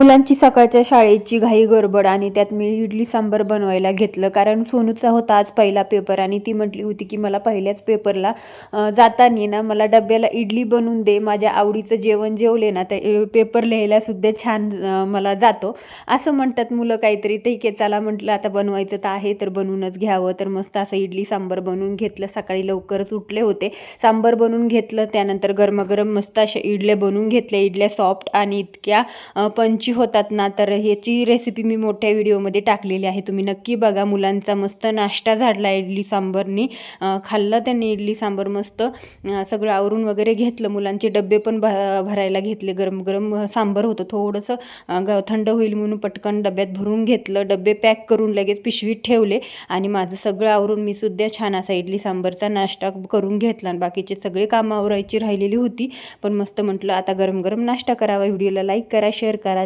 मुलांची सकाळच्या शाळेची घाई गडबड आणि त्यात मी इडली सांबार बनवायला घेतलं, कारण सोनूचा होता आज पहिला पेपर आणि ती म्हटली होती की मला पहिल्याच पेपरला जाताना ना मला डब्याला इडली बनवून दे, माझ्या आवडीचं जेवण जेवले ना ते पेपर लिहायला सुद्धा छान मला जातो असं म्हणतात मुलं काहीतरी. ठीक आहे चला म्हटलं आता बनवायचं तर आहे तर बनवूनच घ्यावं. तर मस्त असं इडली सांबार बनवून घेतलं. सकाळी लवकरच उठले होते, सांबार बनवून घेतलं, त्यानंतर गरमागरम मस्त अशा इडल्या बनवून घेतल्या. इडल्या सॉफ्ट आणि इतक्या पंची होतात ना, तर ह्याची रेसिपी मी मोठ्या व्हिडिओमध्ये टाकलेली आहे, तुम्ही नक्की बघा. मुलांचा मस्त नाश्ता झाडला इडली सांबारनी. खाल्लं त्यांनी इडली सांबार मस्त. सगळं आवरून वगैरे घेतलं, मुलांचे डबे पण भरायला घेतले. गरम गरम सांबार होतं, थोडंसं थंड होईल म्हणून पटकन डब्यात भरून घेतलं. डबे पॅक करून लगेच पिशवीत ठेवले आणि माझं सगळं आवरून मी सुद्धा छान असा इडली सांबारचा नाश्ता करून घेतला. आणि बाकीचे सगळे कामं आवरायची राहिलेली होती, पण मस्त म्हटलं आता गरम गरम नाश्ता करावा. व्हिडिओला लाईक करा, शेअर करा.